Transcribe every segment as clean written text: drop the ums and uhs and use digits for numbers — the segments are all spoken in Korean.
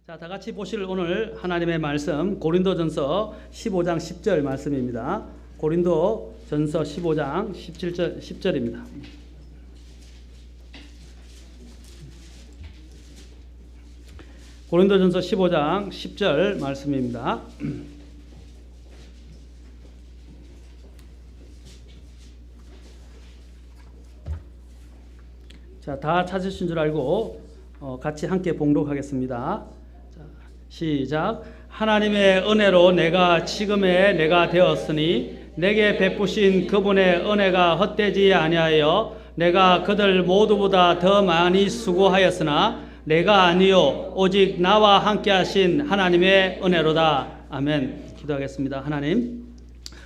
자, 다 같이 보실 오늘 하나님의 말씀 고린도전서 15장 10절 말씀입니다. 고린도전서 15장 10절입니다. 고린도전서 15장 10절 말씀입니다. 자, 다 찾으신 줄 알고 같이 함께 봉독하겠습니다. 자, 시작. 하나님의 은혜로 내가 지금의 내가 되었으니 내게 베푸신 그분의 은혜가 헛되지 아니하여 내가 그들 모두보다 더 많이 수고하였으나 내가 아니요 오직 나와 함께 하신 하나님의 은혜로다. 아멘. 기도하겠습니다. 하나님,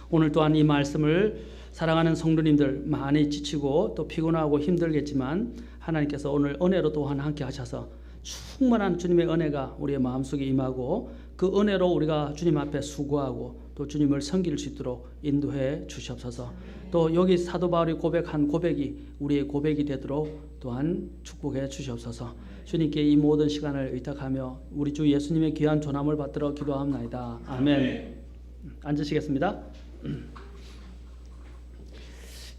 오늘 또한 이 말씀을 사랑하는 성도님들 많이 지치고 또 피곤하고 힘들겠지만 하나님께서 오늘 은혜로 또한 함께 하셔서 충만한 주님의 은혜가 우리의 마음속에 임하고 그 은혜로 우리가 주님 앞에 수고하고 또 주님을 섬길 수 있도록 인도해 주시옵소서. 또 여기 사도 바울이 고백한 고백이 우리의 고백이 되도록 또한 축복해 주시옵소서. 주님께 이 모든 시간을 의탁하며 우리 주 예수님의 귀한 존함을 받들어 기도합나이다. 아멘. 앉으시겠습니다.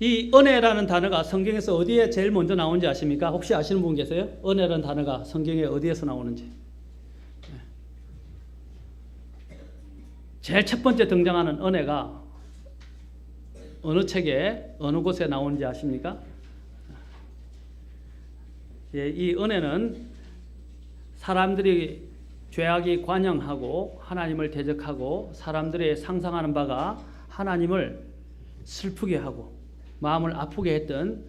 이 은혜라는 단어가 성경에서 어디에 제일 먼저 나오는지 아십니까? 혹시 아시는 분 계세요? 은혜라는 단어가 성경에 어디에서 나오는지. 제일 첫 번째 등장하는 은혜가 어느 책에 어느 곳에 나오는지 아십니까? 이 은혜는 사람들이 죄악이 관영하고 하나님을 대적하고 사람들이 상상하는 바가 하나님을 슬프게 하고 마음을 아프게 했던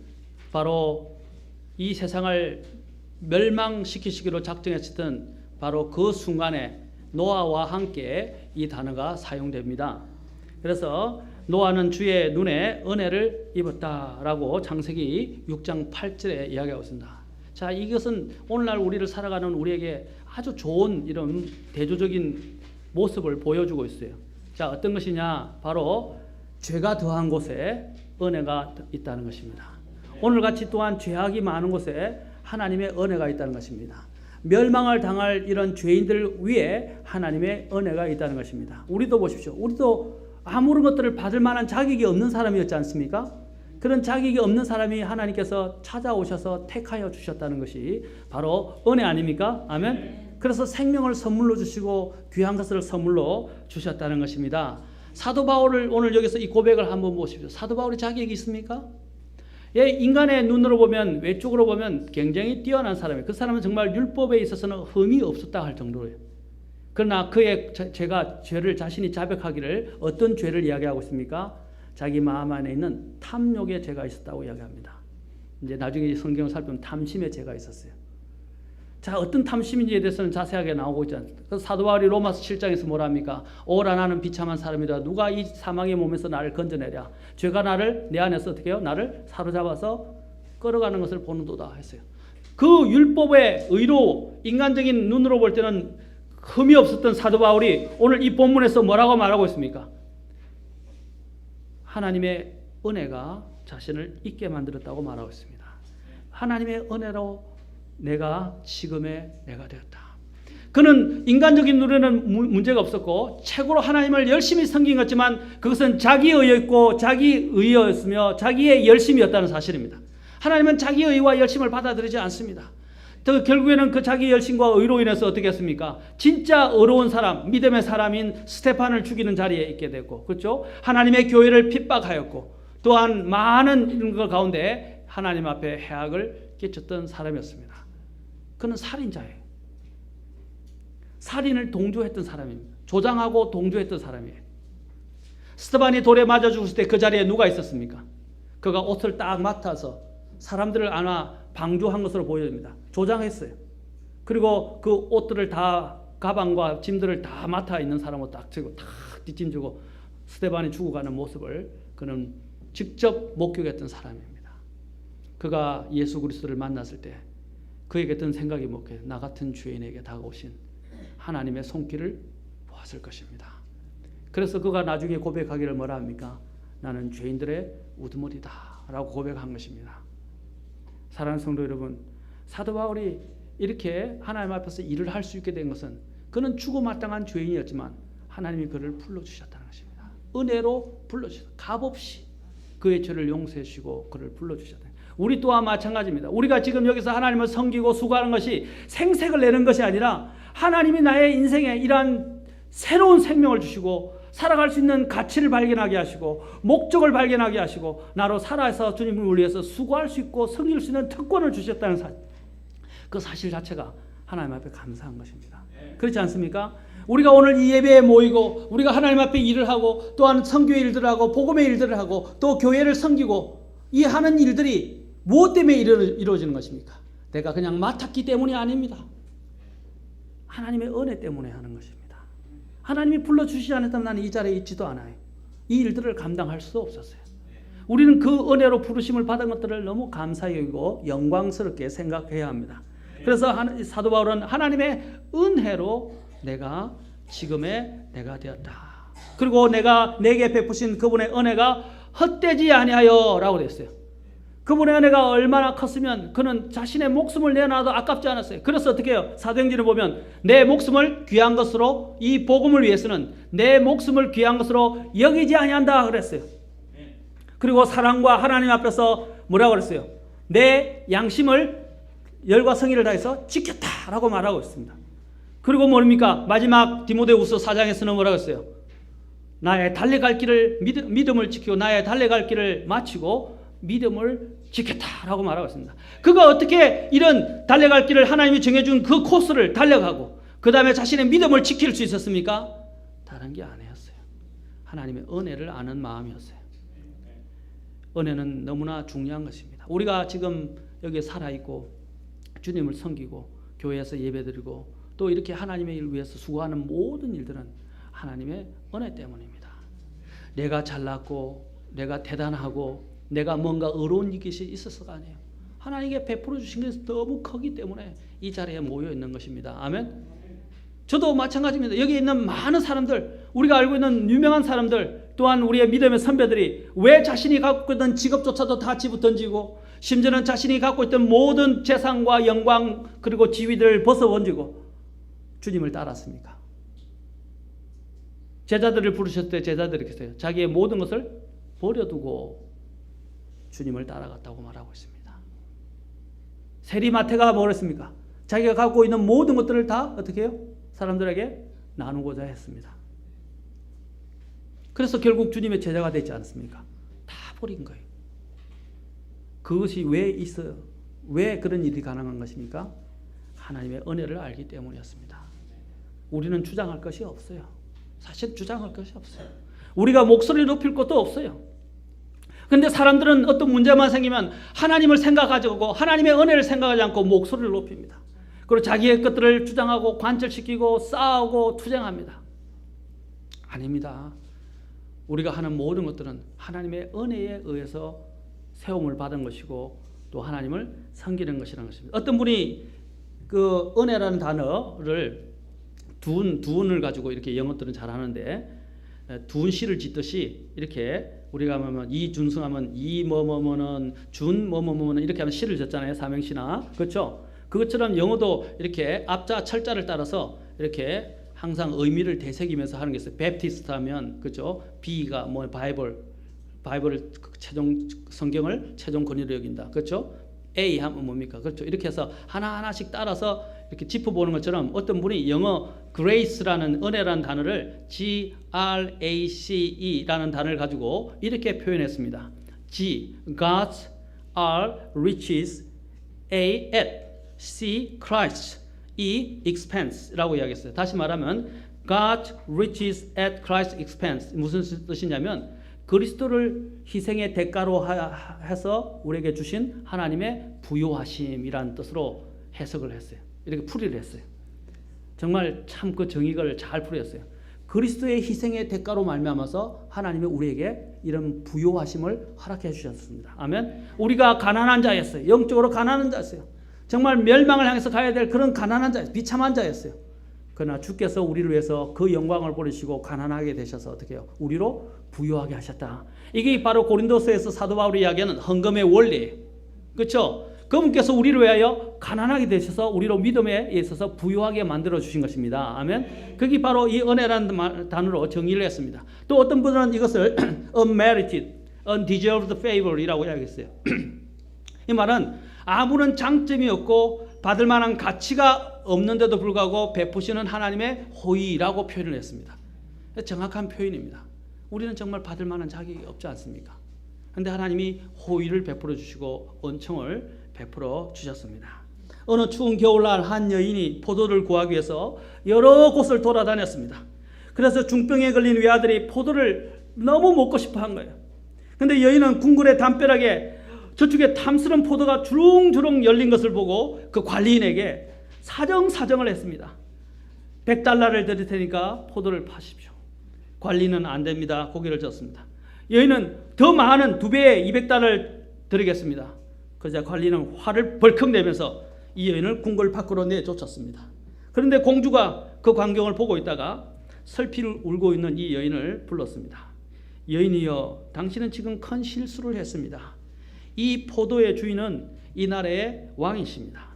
바로 이 세상을 멸망시키시기로 작정했었던 바로 그 순간에 노아와 함께 이 단어가 사용됩니다. 그래서 노아는 주의 눈에 은혜를 입었다라고 창세기 6장 8절에 이야기하고 있습니다. 자, 이것은 오늘날 우리를 살아가는 우리에게 아주 좋은 이런 대조적인 모습을 보여주고 있어요. 자, 어떤 것이냐? 바로 죄가 더한 곳에 은혜가 있다는 것입니다. 오늘같이 또한 죄악이 많은 곳에 하나님의 은혜가 있다는 것입니다. 멸망을 당할 이런 죄인들 위에 하나님의 은혜가 있다는 것입니다. 우리도 보십시오. 우리도 아무런 것들을 받을 만한 자격이 없는 사람이었지 않습니까? 그런 자격이 없는 사람이 하나님께서 찾아오셔서 택하여 주셨다는 것이 바로 은혜 아닙니까? 아멘. 그래서 생명을 선물로 주시고 귀한 것을 선물로 주셨다는 것입니다. 사도 바울을 오늘 여기서 이 고백을 한번 보십시오. 사도 바울이 자격이 있습니까? 예, 인간의 눈으로 보면 외적으로 보면 굉장히 뛰어난 사람이에요. 그 사람은 정말 율법에 있어서는 흠이 없었다 할 정도예요. 그러나 그의 죄를 자신이 자백하기를 어떤 죄를 이야기하고 있습니까? 자기 마음 안에 있는 탐욕의 죄가 있었다고 이야기합니다. 이제 나중에 성경을 살펴보면 탐심의 죄가 있었어요. 자, 어떤 탐심인지에 대해서는 자세하게 나오고 있지 않습니까? 그래서 사도 바울이 로마서 7장에서 뭐라 합니까? 오라 나는 비참한 사람이다. 누가 이 사망의 몸에서 나를 건져내랴. 죄가 나를 내 안에서 어떻게 해요? 나를 사로잡아서 끌어가는 것을 보는도다 했어요. 그 율법의 의로 인간적인 눈으로 볼 때는 흠이 없었던 사도 바울이 오늘 이 본문에서 뭐라고 말하고 있습니까? 하나님의 은혜가 자신을 잊게 만들었다고 말하고 있습니다. 하나님의 은혜로 내가 지금의 내가 되었다. 그는 인간적인 눈에는 문제가 없었고 최고로 하나님을 열심히 섬긴 것지만 그것은 자기의 의였고 자기의 의였으며 자기의 열심이었다는 사실입니다. 하나님은 자기의 의와 열심을 받아들이지 않습니다. 또 결국에는 그 자기 열심과 의로 인해서 어떻게 했습니까? 진짜 어려운 사람, 믿음의 사람인 스테판을 죽이는 자리에 있게 됐고, 그렇죠? 하나님의 교회를 핍박하였고 또한 많은 것 가운데 하나님 앞에 해악을 끼쳤던 사람이었습니다. 그는 살인자예요. 살인을 동조했던 사람입니다. 조장하고 동조했던 사람이에요. 스테반이 돌에 맞아 죽었을 때 그 자리에 누가 있었습니까? 그가 옷을 딱 맡아서 사람들을 아마 방조한 것으로 보여집니다. 조장했어요. 그리고 그 옷들을 다 가방과 짐들을 다 맡아 있는 사람을 딱 치고 탁 뒷짐지고 스테반이 죽어가는 모습을 그는 직접 목격했던 사람입니다. 그가 예수 그리스도를 만났을 때 그에게 든 생각이 뭐겠어요? 나 같은 죄인에게 다가오신 하나님의 손길을 보았을 것입니다. 그래서 그가 나중에 고백하기를 뭐라 합니까? 나는 죄인들의 우두머리다 라고 고백한 것입니다. 사랑하는 성도 여러분, 사도 바울이 이렇게 하나님 앞에서 일을 할 수 있게 된 것은 그는 죽어마땅한 죄인이었지만 하나님이 그를 불러주셨다는 것입니다. 은혜로 불러주셨다. 값없이 그의 죄를 용서해 주시고 그를 불러주셨다. 우리 또한 마찬가지입니다. 우리가 지금 여기서 하나님을 섬기고 수고하는 것이 생색을 내는 것이 아니라 하나님이 나의 인생에 이러한 새로운 생명을 주시고 살아갈 수 있는 가치를 발견하게 하시고 목적을 발견하게 하시고 나로 살아서 주님을 위해서 수고할 수 있고 섬길 수 있는 특권을 주셨다는 사실, 그 사실 자체가 하나님 앞에 감사한 것입니다. 그렇지 않습니까? 우리가 오늘 이 예배에 모이고 우리가 하나님 앞에 일을 하고 또한 선교의 일들을 하고 복음의 일들을 하고 또 교회를 섬기고 이 하는 일들이 무엇 때문에 이루어지는 것입니까? 내가 그냥 맡았기 때문이 아닙니다. 하나님의 은혜 때문에 하는 것입니다. 하나님이 불러주시지 않았다면 나는 이 자리에 있지도 않아요. 이 일들을 감당할 수 없었어요. 우리는 그 은혜로 부르심을 받은 것들을 너무 감사히 여기고 영광스럽게 생각해야 합니다. 그래서 사도 바울은 하나님의 은혜로 내가 지금의 내가 되었다. 그리고 내게 베푸신 그분의 은혜가 헛되지 아니하여 라고 됐어요. 그분의 은혜가 얼마나 컸으면 그는 자신의 목숨을 내놔도 아깝지 않았어요. 그래서 어떻게 해요? 사도행전을 보면 내 목숨을 귀한 것으로 이 복음을 위해서는 내 목숨을 귀한 것으로 여기지 아니한다 그랬어요. 그리고 사랑과 하나님 앞에서 뭐라고 그랬어요? 내 양심을 열과 성의를 다해서 지켰다라고 말하고 있습니다. 그리고 뭡니까? 마지막 디모데후서 4장에서는 뭐라고 했어요? 나의 달려갈 길을 믿음을 지키고 나의 달려갈 길을 마치고 믿음을 지켰다라고 말하고 있습니다. 그가 어떻게 이런 달려갈 길을 하나님이 정해준 그 코스를 달려가고 그 다음에 자신의 믿음을 지킬 수 있었습니까? 다른 게 아니었어요. 하나님의 은혜를 아는 마음이었어요. 은혜는 너무나 중요한 것입니다. 우리가 지금 여기에 살아있고 주님을 섬기고 교회에서 예배드리고 또 이렇게 하나님의 일을 위해서 수고하는 모든 일들은 하나님의 은혜 때문입니다. 내가 잘났고 내가 대단하고 내가 뭔가 의로운 것이 있어서가 아니에요. 하나님께 베풀어 주신 것이 너무 크기 때문에 이 자리에 모여 있는 것입니다. 아멘. 저도 마찬가지입니다. 여기 있는 많은 사람들, 우리가 알고 있는 유명한 사람들, 또한 우리의 믿음의 선배들이 왜 자신이 갖고 있던 직업조차도 다 집어 던지고 심지어는 자신이 갖고 있던 모든 재산과 영광 그리고 지위들을 벗어 던지고 주님을 따랐습니까? 제자들을 부르셨을 때 제자들이 그랬어요. 자기의 모든 것을 버려두고 주님을 따라갔다고 말하고 있습니다. 세리마태가 뭐랬습니까? 자기가 갖고 있는 모든 것들을 다 어떻게 해요? 사람들에게 나누고자 했습니다. 그래서 결국 주님의 제자가 되지 않았습니까? 다 버린 거예요. 그것이 왜 있어요? 왜 그런 일이 가능한 것입니까? 하나님의 은혜를 알기 때문이었습니다. 우리는 주장할 것이 없어요. 사실 주장할 것이 없어요. 우리가 목소리를 높일 것도 없어요. 그런데 사람들은 어떤 문제만 생기면 하나님을 생각하고 하나님의 은혜를 생각하지 않고 목소리를 높입니다. 그리고 자기의 것들을 주장하고 관철시키고 싸우고 투쟁합니다. 아닙니다. 우리가 하는 모든 것들은 하나님의 은혜에 의해서 세움을 받은 것이고 또 하나님을 섬기는 것이라는 것입니다. 어떤 분이 그 은혜라는 단어를 둔을 가지고 이렇게 영어들은 잘 하는데 둔시를 짓듯이 이렇게 우리가 하면 이준승하면 이 뭐뭐뭐는 준 뭐뭐뭐는 이렇게 하면 시를 졌잖아요. 삼행시나 그렇죠. 그것처럼 영어도 이렇게 앞자 철자를 따라서 이렇게 항상 의미를 되새기면서 하는 게 있어요. 베프티스트 하면 그렇죠. B가 뭐 바이블을 최종 성경을 최종 권위로 여긴다. 그렇죠. A 하면 뭡니까? 그렇죠. 이렇게 해서 하나하나씩 따라서 이렇게 짚어보는 것처럼 어떤 분이 영어 grace라는 은혜라는 단어를 G-R-A-C-E라는 단어를 가지고 이렇게 표현했습니다. G, God's, R, riches, A, at, C, Christ, E, expense라고 이야기했어요. 다시 말하면 God's riches at Christ's expense. 무슨 뜻이냐면 그리스도를 희생의 대가로 해서 우리에게 주신 하나님의 부요하심이라는 뜻으로 해석을 했어요. 이렇게 풀이를 했어요. 정말 참 그 정의를 잘 풀이했어요. 그리스도의 희생의 대가로 말미암아서 하나님이 우리에게 이런 부요하심을 허락해 주셨습니다. 아멘. 우리가 가난한 자였어요. 영적으로 가난한 자였어요. 정말 멸망을 향해서 가야 될 그런 가난한 자였어요. 비참한 자였어요. 그러나 주께서 우리를 위해서 그 영광을 버리시고 가난하게 되셔서 어떻게 해요? 우리로 부유하게 하셨다. 이게 바로 고린도서에서 사도 바울이 이야기하는 헌금의 원리. 그렇죠? 그분께서 우리를 위하여 가난하게 되셔서 우리로 믿음에 있어서 부유하게 만들어 주신 것입니다. 아멘. 그게 바로 이 은혜라는 단어로 정의를 했습니다. 또 어떤 분은 이것을 unmerited, undeserved favor이라고 이야기했어요. 이 말은 아무런 장점이 없고 받을 만한 가치가 없는데도 불구하고 베푸시는 하나님의 호의라고 표현을 했습니다. 정확한 표현입니다. 우리는 정말 받을 만한 자격이 없지 않습니까? 그런데 하나님이 호의를 베풀어 주시고 은총을 베풀어 주셨습니다. 어느 추운 겨울날 한 여인이 포도를 구하기 위해서 여러 곳을 돌아다녔습니다. 그래서 중병에 걸린 외아들이 포도를 너무 먹고 싶어 한 거예요. 그런데 여인은 궁궐의 담벼락에 저쪽에 탐스러운 포도가 주렁주렁 열린 것을 보고 그 관리인에게 사정을 했습니다. 100달러를 드릴 테니까 포도를 파십시오. 관리는 안 됩니다. 고개를 젓습니다. 여인은 더 많은 2배의 200달러를 드리겠습니다. 그러자 관리는 화를 벌컥 내면서 이 여인을 궁궐 밖으로 내쫓았습니다. 그런데 공주가 그 광경을 보고 있다가 슬피 울고 있는 이 여인을 불렀습니다. 여인이여, 당신은 지금 큰 실수를 했습니다. 이 포도의 주인은 이 나라의 왕이십니다.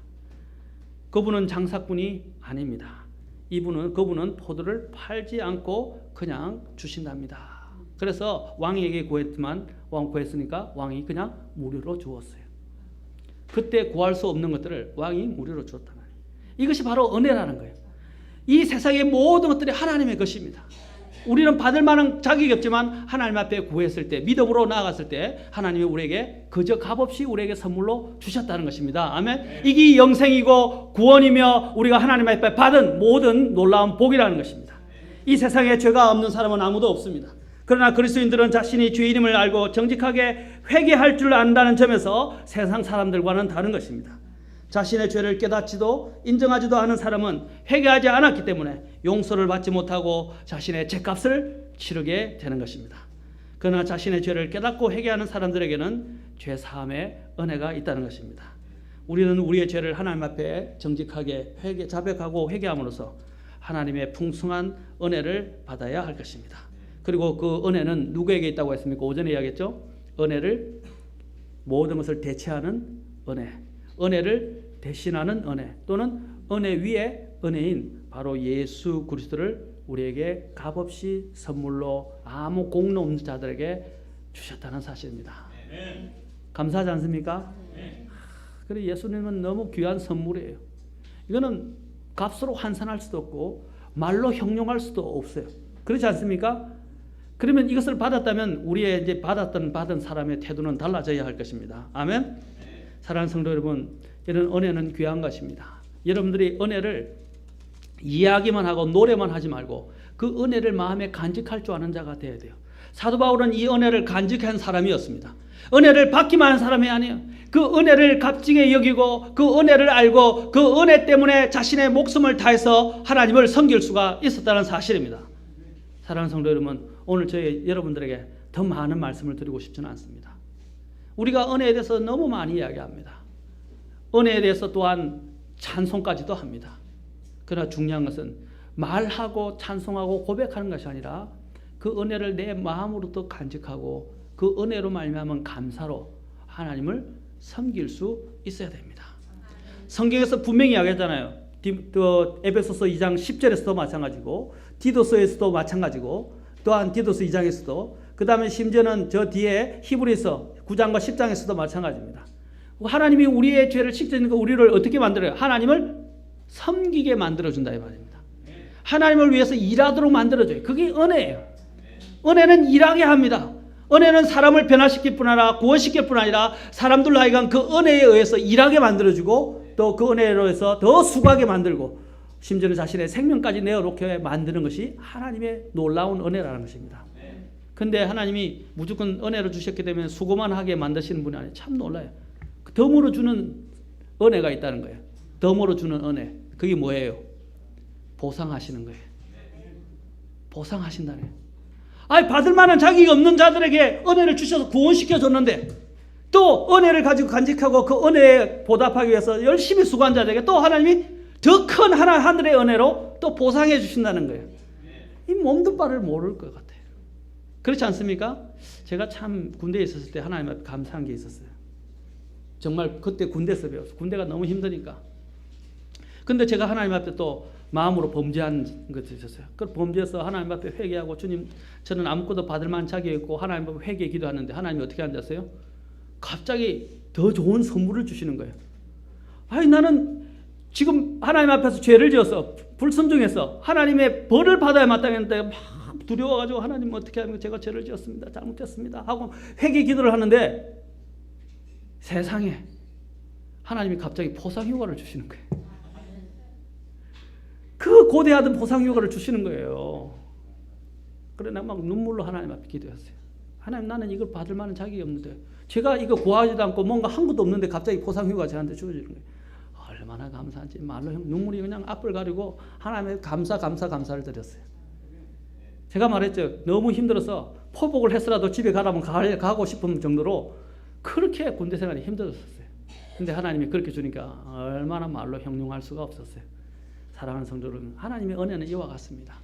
그분은 장사꾼이 아닙니다. 그분은 포도를 팔지 않고 그냥 주신답니다. 그래서 왕에게 구했으니까 왕이 그냥 무료로 주었어요. 그때 구할 수 없는 것들을 왕이 무료로 주었다는 거예요. 이것이 바로 은혜라는 거예요. 이 세상의 모든 것들이 하나님의 것입니다. 우리는 받을 만한 자격이 없지만 하나님 앞에 구했을 때, 믿음으로 나아갔을 때 하나님이 우리에게 그저 값없이 우리에게 선물로 주셨다는 것입니다. 아멘. 이게 영생이고 구원이며 우리가 하나님 앞에 받은 모든 놀라운 복이라는 것입니다. 이 세상에 죄가 없는 사람은 아무도 없습니다. 그러나 그리스도인들은 자신이 죄인임을 알고 정직하게 회개할 줄 안다는 점에서 세상 사람들과는 다른 것입니다. 자신의 죄를 깨닫지도 인정하지도 않은 사람은 회개하지 않았기 때문에 용서를 받지 못하고 자신의 죄값을 치르게 되는 것입니다. 그러나 자신의 죄를 깨닫고 회개하는 사람들에게는 죄사함의 은혜가 있다는 것입니다. 우리는 우리의 죄를 하나님 앞에 정직하게 자백하고 회개함으로써 하나님의 풍성한 은혜를 받아야 할 것입니다. 그리고 그 은혜는 누구에게 있다고 했습니까? 오전에 이야기했죠. 은혜를 모든 것을 대체하는 은혜, 은혜를 대신하는 은혜, 또는 은혜 위에 은혜인 바로 예수 그리스도를 우리에게 값없이 선물로 아무 공로 없는 자들에게 주셨다는 사실입니다. 감사하지 않습니까? 그래, 예수님은 너무 귀한 선물이에요. 이거는 값으로 환산할 수도 없고 말로 형용할 수도 없어요. 그렇지 않습니까? 그러면 이것을 받았다면 우리의 이제 받은 사람의 태도는 달라져야 할 것입니다. 아멘. 사랑하는 성도 여러분, 이런 은혜는 귀한 것입니다. 여러분들이 은혜를 이야기만 하고 노래만 하지 말고 그 은혜를 마음에 간직할 줄 아는 자가 되어야 돼요. 사도 바울은 이 은혜를 간직한 사람이었습니다. 은혜를 받기만 한 사람이 아니에요. 그 은혜를 값지게 여기고 그 은혜를 알고 그 은혜 때문에 자신의 목숨을 다해서 하나님을 섬길 수가 있었다는 사실입니다. 사랑하는 성도 여러분, 오늘 저희 여러분들에게 더 많은 말씀을 드리고 싶지는 않습니다. 우리가 은혜에 대해서 너무 많이 이야기합니다. 은혜에 대해서 또한 찬송까지도 합니다. 그러나 중요한 것은 말하고 찬송하고 고백하는 것이 아니라 그 은혜를 내 마음으로도 간직하고 그 은혜로 말미암은 감사로 하나님을 섬길 수 있어야 됩니다. 성경에서 분명히 이야기했잖아요. 에베소서 2장 10절에서도 마찬가지고 디도서에서도 마찬가지고 또한 디도서 2장에서도 그 다음에 심지어는 저 뒤에 히브리서 9장과 10장에서도 마찬가지입니다. 하나님이 우리의 죄를 씻으니까 우리를 어떻게 만들어요? 하나님을 섬기게 만들어준다 이 말입니다. 하나님을 위해서 일하도록 만들어줘요. 그게 은혜예요. 은혜는 일하게 합니다. 은혜는 사람을 변화시킬 뿐 아니라 구원시킬 뿐 아니라 사람들로 하여금 그 은혜에 의해서 일하게 만들어주고 또 그 은혜로 해서 더 수고하게 만들고 심지어는 자신의 생명까지 내어놓게 만드는 것이 하나님의 놀라운 은혜라는 것입니다. 근데 하나님이 무조건 은혜로 주셨기 때문에 수고만 하게 만드시는 분이 아니에요. 참 놀라요. 덤으로 주는 은혜가 있다는 거예요. 덤으로 주는 은혜. 그게 뭐예요? 보상하시는 거예요. 보상하신다는 거예요. 아니, 받을 만한 자격이 없는 자들에게 은혜를 주셔서 구원시켜 줬는데 또 은혜를 가지고 간직하고 그 은혜에 보답하기 위해서 열심히 수고한 자들에게 또 하나님이 더 큰 하늘의 은혜로 또 보상해 주신다는 거예요. 이 몸둘 바를 모를 것 같아요. 그렇지 않습니까? 제가 참 군대에 있었을 때 하나님 앞에 감사한 게 있었어요. 정말 그때 군대에서 배웠어요. 군대가 너무 힘드니까. 근데 제가 하나님 앞에 또 마음으로 범죄한 것이 있었어요. 그 범죄해서 하나님 앞에 회개하고 주님 저는 아무것도 받을 만한 자격이 없고 하나님 앞에 회개 기도하는데 하나님이 어떻게 한다세요? 갑자기 더 좋은 선물을 주시는 거예요. 아니 나는 지금 하나님 앞에서 죄를 지어서 불순종해서 하나님의 벌을 받아야 마땅했는데 막 두려워가지고 하나님 어떻게 하면 제가 죄를 지었습니다. 잘못했습니다. 하고 회개 기도를 하는데 세상에 하나님이 갑자기 포상휴가를 주시는 거예요. 그 고대하던 포상휴가를 주시는 거예요. 그래 내가 막 눈물로 하나님 앞에 기도했어요. 하나님 나는 이걸 받을 만한 자격이 없는데 제가 이거 구하지도 않고 뭔가 한 것도 없는데 갑자기 포상휴가 저한테 주어지는 거예요. 얼마나 감사한지 말로 눈물이 그냥 앞을 가리고 하나님의 감사를 드렸어요. 제가 말했죠. 너무 힘들어서 포복을 했으라도 집에 가라면 가고 싶은 정도로 그렇게 군대 생활이 힘들었어요. 근데 하나님이 그렇게 주니까 얼마나 말로 형용할 수가 없었어요. 사랑하는 성도 여러분, 하나님의 은혜는 이와 같습니다.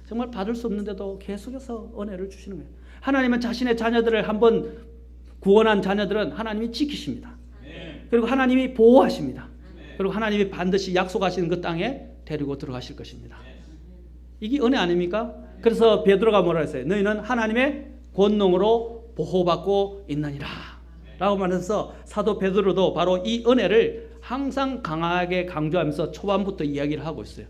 정말 받을 수 없는데도 계속해서 은혜를 주시는 거예요. 하나님은 자신의 자녀들을 한번 구원한 자녀들은 하나님이 지키십니다. 그리고 하나님이 보호하십니다. 그리고 하나님이 반드시 약속하시는 그 땅에 데리고 들어가실 것입니다. 이게 은혜 아닙니까? 그래서 베드로가 뭐라 했어요? 너희는 하나님의 권능으로 보호받고 있느니라 라고 말해서 사도 베드로도 바로 이 은혜를 항상 강하게 강조하면서 초반부터 이야기를 하고 있어요.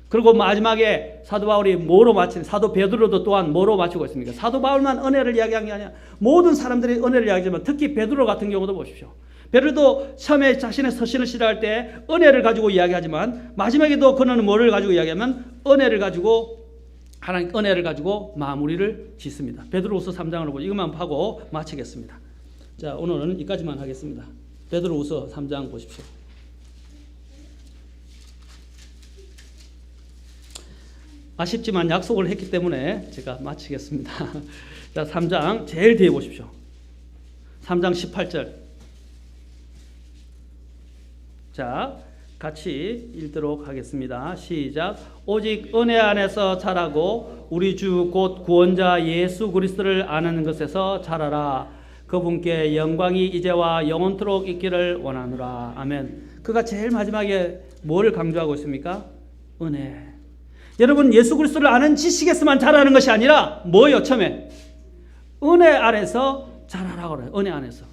그리고 마지막에 사도 바울이 뭐로 마치는 사도 베드로도 또한 뭐로 마치고 있습니까? 사도 바울만 은혜를 이야기한 게 아니라 모든 사람들이 은혜를 이야기하지만 특히 베드로 같은 경우도 보십시오. 베드로도 처음에 자신의 서신을 시작할 때 은혜를 가지고 이야기하지만 마지막에도 그는 뭐를 가지고 이야기하면 은혜를 가지고 하나님 은혜를 가지고 마무리를 짓습니다. 베드로후서 3장을 보고 이것만 하고 마치겠습니다. 자, 오늘은 여기까지만 하겠습니다. 베드로후서 3장 보십시오. 아쉽지만 약속을 했기 때문에 제가 마치겠습니다. 자, 3장 제일 뒤에 보십시오. 3장 18절. 자, 같이 읽도록 하겠습니다. 시작. 오직 은혜 안에서 자라고 우리 주 곧 구원자 예수 그리스도를 아는 것에서 자라라. 그분께 영광이 이제와 영원토록 있기를 원하노라. 아멘. 그가 제일 마지막에 뭐를 강조하고 있습니까? 은혜. 여러분 예수 그리스도를 아는 지식에서만 자라는 것이 아니라 뭐예요? 처음에 은혜 안에서 자라라고 그래요. 은혜 안에서.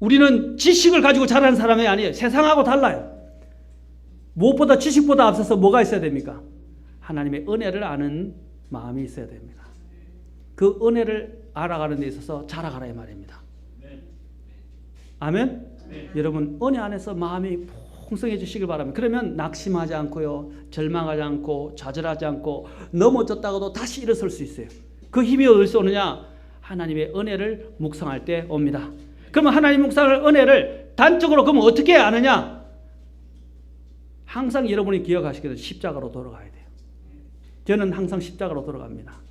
우리는 지식을 가지고 자라는 사람이 아니에요. 세상하고 달라요. 무엇보다 지식보다 앞서서 뭐가 있어야 됩니까? 하나님의 은혜를 아는 마음이 있어야 됩니다. 그 은혜를 알아가는 데 있어서 자라가라 이 말입니다. 아멘? 여러분 은혜 안에서 마음이 풍성해지시길 바랍니다. 그러면 낙심하지 않고요, 절망하지 않고 좌절하지 않고 넘어졌다가도 다시 일어설 수 있어요. 그 힘이 어디서 오느냐? 하나님의 은혜를 묵상할 때 옵니다. 그러면 하나님 묵상을 은혜를 단적으로 그러면 어떻게 아느냐? 항상 여러분이 기억하시기를 십자가로 돌아가야 돼요. 저는 항상 십자가로 돌아갑니다.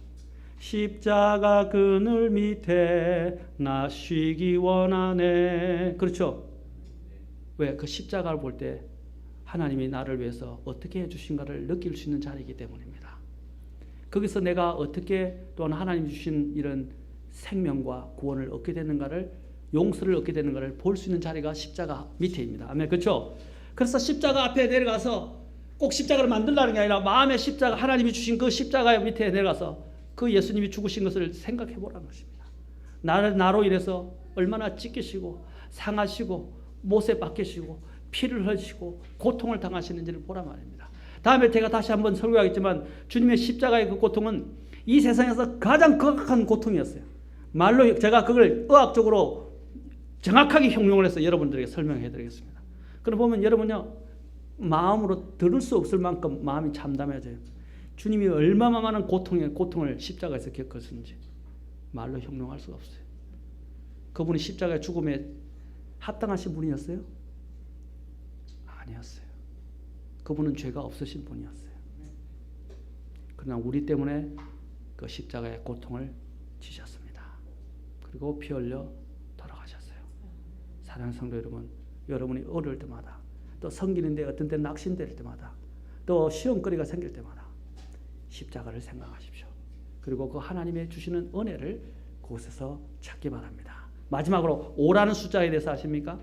십자가 그늘 밑에 나 쉬기 원하네. 그렇죠? 왜? 그 십자가를 볼 때 하나님이 나를 위해서 어떻게 해주신가를 느낄 수 있는 자리이기 때문입니다. 거기서 내가 어떻게 또한 하나님 주신 이런 생명과 구원을 얻게 되는가를, 용서를 얻게 되는가를 볼 수 있는 자리가 십자가 밑에입니다. 아멘. 그렇죠? 그래서 십자가 앞에 내려가서 꼭 십자가를 만들라는 게 아니라 마음의 십자가, 하나님이 주신 그 십자가 밑에 내려가서 그 예수님이 죽으신 것을 생각해 보라는 것입니다. 나로 인해서 얼마나 찢기시고 상하시고 못에 박히시고 피를 흘리시고 고통을 당하시는지를 보라 말입니다. 다음에 제가 다시 한번 설교하겠지만 주님의 십자가의 그 고통은 이 세상에서 가장 극악한 고통이었어요. 말로 제가 그걸 의학적으로 정확하게 형용을 해서 여러분들에게 설명해 드리겠습니다. 그럼 보면 여러분요, 마음으로 들을 수 없을 만큼 마음이 참담해져요. 주님이 얼마나 많은 고통을 십자가에서 겪었는지 말로 형용할 수가 없어요. 그분이 십자가의 죽음에 합당하신 분이었어요? 아니었어요. 그분은 죄가 없으신 분이었어요. 그러나 우리 때문에 그 십자가의 고통을 지셨습니다. 그리고 피 흘려 돌아가셨어요. 사랑하는 성도 여러분, 여러분이 어려울 때마다, 또 섬기는데 어떤 때 낙심될 때마다, 또 시험거리가 생길 때마다 십자가를 생각하십시오. 그리고 그 하나님의 주시는 은혜를 그곳에서 찾기 바랍니다. 마지막으로 5라는 숫자에 대해서 아십니까?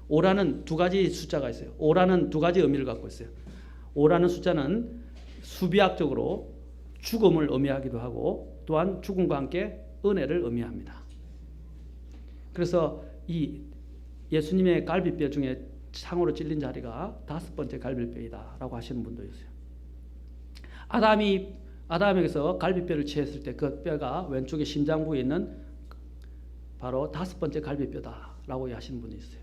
5라는 두 가지 숫자가 있어요. 5라는 두 가지 의미를 갖고 있어요. 5라는 숫자는 수비학적으로 죽음을 의미하기도 하고 또한 죽음과 함께 은혜를 의미합니다. 그래서 이 예수님의 갈비뼈 중에 창으로 찔린 자리가 5번째 갈비뼈이다라고 하시는 분도 있어요. 아담에게서 갈비뼈를 취했을 때 그 뼈가 왼쪽에 심장부에 있는 바로 5번째 갈비뼈다라고 하시는 분이 있어요.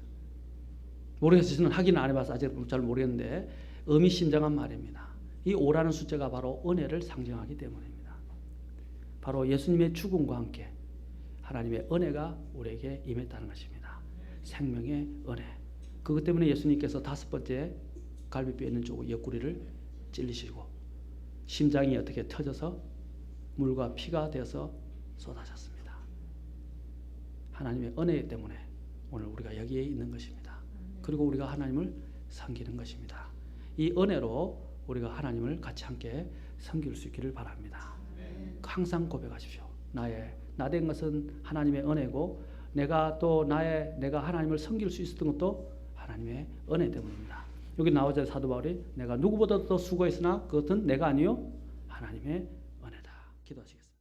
모르겠어요. 저는 확인을 안 해봐서 아직 잘 모르겠는데 의미심장한 말입니다. 이 5라는 숫자가 바로 은혜를 상징하기 때문입니다. 바로 예수님의 죽음과 함께 하나님의 은혜가 우리에게 임했다는 것입니다. 생명의 은혜. 그것 때문에 예수님께서 5번째 갈비뼈에 있는 쪽 옆구리를 찔리시고 심장이 어떻게 터져서 물과 피가 되어서 쏟아졌습니다. 하나님의 은혜 때문에 오늘 우리가 여기에 있는 것입니다. 그리고 우리가 하나님을 섬기는 것입니다. 이 은혜로 우리가 하나님을 같이 함께 섬길 수 있기를 바랍니다. 항상 고백하십시오. 나 된 것은 하나님의 은혜고 내가 하나님을 섬길 수 있었던 것도 하나님의 은혜 때문입니다. 여기 나오자 사도 바울이 내가 누구보다 더 수고했으나 그것은 내가 아니요 하나님의 은혜다. 기도하시겠습니다.